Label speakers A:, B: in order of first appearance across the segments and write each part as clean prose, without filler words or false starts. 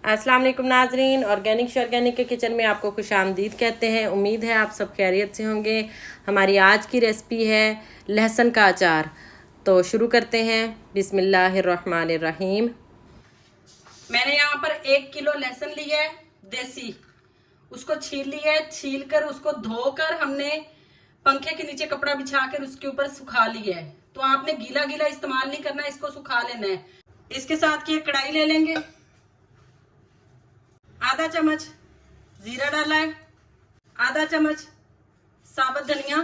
A: अस्सलाम वालेकुम नाजरीन, ऑर्गेनिक के किचन में आपको खुशामदीद कहते हैं। उम्मीद है आप सब खैरियत से होंगे। हमारी आज की रेसिपी है लहसुन का अचार। तो शुरू करते हैं। बिस्मिल्लाहिर्रहमानिर्रहीम।
B: मैंने यहाँ पर 1 किलो लहसुन लिया है देसी, उसको छील लिया है। छील कर उसको धोकर हमने पंखे के नीचे कपड़ा बिछा कर उसके ऊपर सुखा लिया है। तो आपने गीला गीला इस्तेमाल नहीं करना, इसको सुखा लेना है। इसके साथ की एक कढ़ाई ले लेंगे, आधा चम्मच जीरा डाला है, आधा चम्मच साबुत धनिया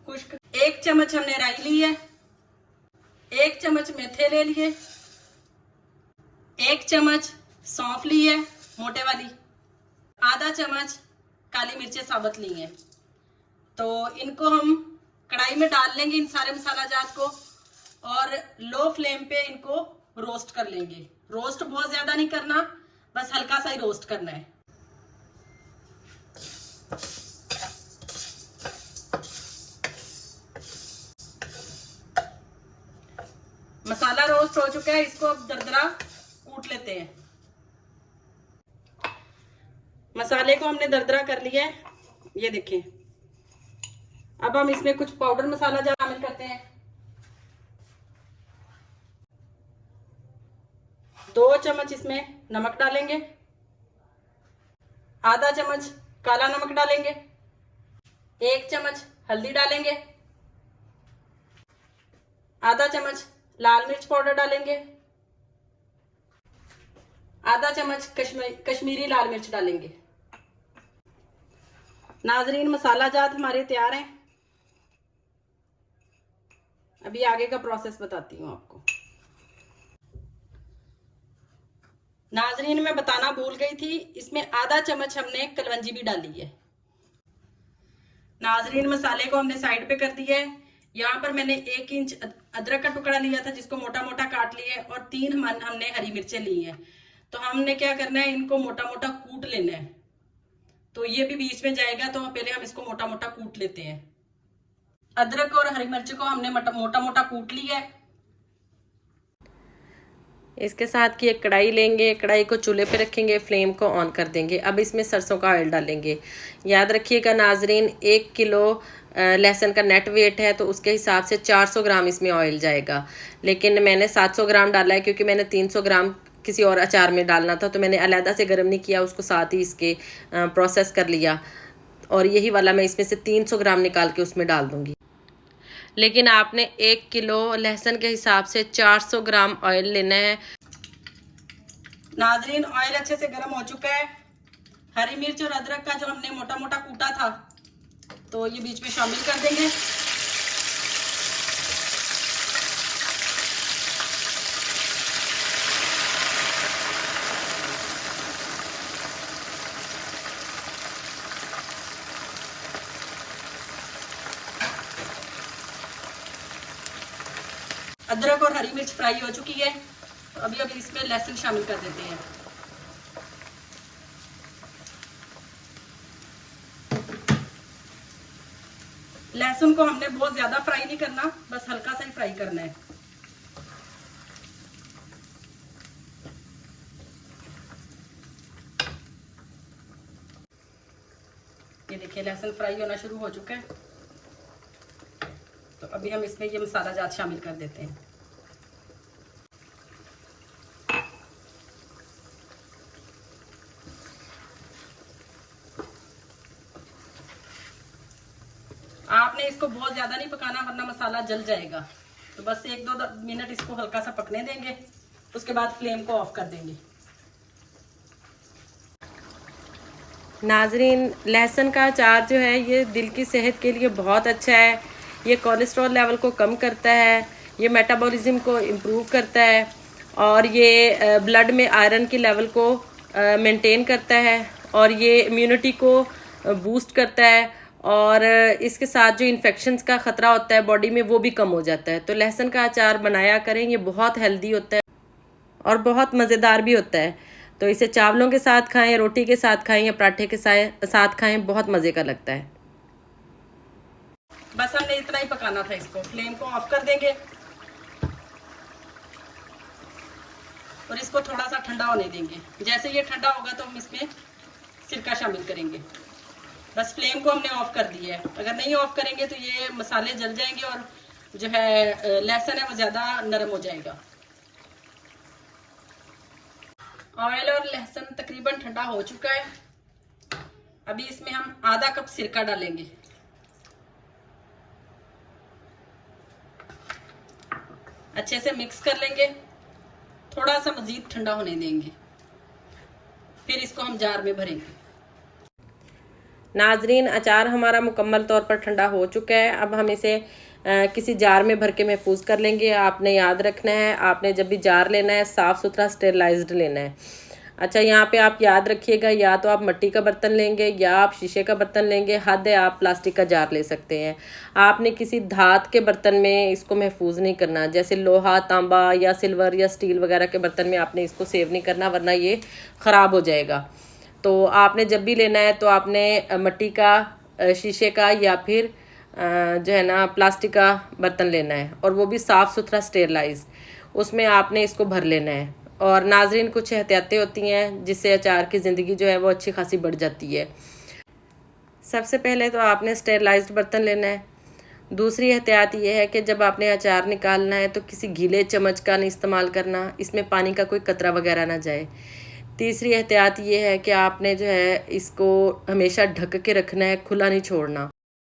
B: खुश्क, 1 चम्मच हमने राई ली है, 1 चम्मच मेथे ले लिए, 1 चम्मच सौंफ ली है मोटे वाली, आधा चम्मच काली मिर्चें साबुत ली हैं। तो इनको हम कढ़ाई में डाल लेंगे इन सारे मसाला जात को, और लो फ्लेम पे इनको रोस्ट कर लेंगे। रोस्ट बहुत ज्यादा नहीं करना, बस हल्का सा ही रोस्ट करना है। मसाला रोस्ट हो चुका है, इसको अब दरदरा कूट लेते हैं। मसाले को हमने दरदरा कर लिया है, ये देखें। अब हम इसमें कुछ पाउडर मसाला शामिल करते हैं। 2 चम्मच इसमें नमक डालेंगे, आधा चम्मच काला नमक डालेंगे, 1 चम्मच हल्दी डालेंगे, आधा चम्मच लाल मिर्च पाउडर डालेंगे, आधा चम्मच कश्मीरी लाल मिर्च डालेंगे। नाजरीन, मसाला जात हमारे तैयार हैं। अभी आगे का प्रोसेस बताती हूँ आपको। नाजरीन, मैं बताना भूल गई थी, इसमें आधा चम्मच हमने कलवंजी भी डाली है। नाजरीन, मसाले को हमने साइड पे कर दिया है। यहाँ पर मैंने 1 इंच अदरक का टुकड़ा लिया था, जिसको मोटा मोटा काट लिया है, और 3 हमने हरी मिर्चें ली हैं। तो हमने क्या करना है, इनको मोटा मोटा कूट लेना है। तो ये भी बीच में जाएगा, तो पहले हम इसको मोटा मोटा कूट लेते हैं। अदरक और हरी मिर्च को हमने मोटा मोटा कूट लिया है।
A: इसके साथ की एक कढ़ाई लेंगे, कढ़ाई को चूल्हे पे रखेंगे, फ्लेम को ऑन कर देंगे। अब इसमें सरसों का ऑयल डालेंगे। याद रखिएगा नाजरीन, 1 किलो लहसुन का नेट वेट है, तो उसके हिसाब से 400 ग्राम इसमें ऑयल जाएगा। लेकिन मैंने 700 ग्राम डाला है, क्योंकि मैंने 300 ग्राम किसी और अचार में डालना था, तो मैंने अलहदा से गर्म नहीं किया, उसको साथ ही इसके प्रोसेस कर लिया। और यही वाला मैं इसमें से 300 ग्राम निकाल के उसमें डाल दूँगी। लेकिन आपने 1 किलो लहसुन के हिसाब से 400 ग्राम ऑयल लेना है।
B: नाजरीन, ऑयल अच्छे से गर्म हो चुका है। हरी मिर्च और अदरक का जो हमने मोटा मोटा कूटा था, तो ये बीच में शामिल कर देंगे। अदरक और हरी मिर्च फ्राई हो चुकी है, तो अभी इसमें लहसुन शामिल कर देते हैं। लहसुन को हमने बहुत ज्यादा फ्राई नहीं करना, बस हल्का सा ही फ्राई करना है। ये देखिए, लहसुन फ्राई होना शुरू हो चुका है। तो अभी हम इसमें ये मसाला जात शामिल कर देते हैं। आपने इसको बहुत ज्यादा नहीं पकाना, वरना मसाला जल जाएगा। तो बस 1-2 मिनट इसको हल्का सा पकने देंगे, उसके बाद फ्लेम को ऑफ कर देंगे।
A: नाजरीन, लहसुन का अचार जो है ये दिल की सेहत के लिए बहुत अच्छा है। ये कोलेस्ट्रॉल लेवल को कम करता है, ये मेटाबॉलिज्म को इम्प्रूव करता है, और ये ब्लड में आयरन की लेवल को मेंटेन करता है, और ये इम्यूनिटी को बूस्ट करता है, और इसके साथ जो इन्फेक्शंस का ख़तरा होता है बॉडी में, वो भी कम हो जाता है। तो लहसुन का अचार बनाया करें, ये बहुत हेल्दी होता है और बहुत मज़ेदार भी होता है। तो इसे चावलों के साथ खाएं, रोटी के साथ खाएं, या पराठे के साथ खाएं, बहुत मज़े का लगता है।
B: बस हमने इतना ही पकाना था, इसको फ्लेम को ऑफ कर देंगे। और इसको थोड़ा सा ठंडा होने देंगे। जैसे ये ठंडा होगा तो हम इसमें सिरका शामिल करेंगे। बस फ्लेम को हमने ऑफ कर दिया है। अगर नहीं ऑफ करेंगे तो ये मसाले जल जाएंगे और जो है लहसुन है वो ज़्यादा नरम हो जाएगा। ऑयल और लहसुन तकरीबन ठंडा हो चुका है। अभी इसमें हम आधा कप सिरका डालेंगे। अच्छे से मिक्स कर लेंगे, थोड़ा सा मजीद ठंडा होने देंगे, फिर इसको हम जार में भरेंगे।
A: नाजरीन, अचार हमारा मुकम्मल तौर पर ठंडा हो चुका है। अब हम इसे किसी जार में भर के महफूज कर लेंगे। आपने याद रखना है, आपने जब भी जार लेना है साफ़ सुथरा स्टेरलाइज्ड लेना है। अच्छा, यहाँ पे आप याद रखिएगा, या तो आप मिट्टी का बर्तन लेंगे या आप शीशे का बर्तन लेंगे, हद है आप प्लास्टिक का जार ले सकते हैं। आपने किसी धात के बर्तन में इसको महफूज नहीं करना, जैसे लोहा, तांबा या सिल्वर या स्टील वगैरह के बर्तन में आपने इसको सेव नहीं करना, वरना ये ख़राब हो जाएगा। तो आपने जब भी लेना है तो आपने मिट्टी का, शीशे का या फिर जो है ना प्लास्टिक का बर्तन लेना है, और वो भी साफ़ सुथरा स्टेरलाइज, उसमें आपने इसको भर लेना है। और नाजरीन, कुछ एहतियातें होती हैं जिससे अचार की ज़िंदगी जो है वो अच्छी खासी बढ़ जाती है। सबसे पहले तो आपने स्टेरलाइज्ड बर्तन लेना है। दूसरी एहतियात ये है कि जब आपने अचार निकालना है तो किसी गीले चम्मच का नहीं इस्तेमाल करना, इसमें पानी का कोई कतरा वगैरह ना जाए। तीसरी एहतियात ये है कि आपने जो है इसको हमेशा ढक के रखना है, खुला नहीं छोड़ना।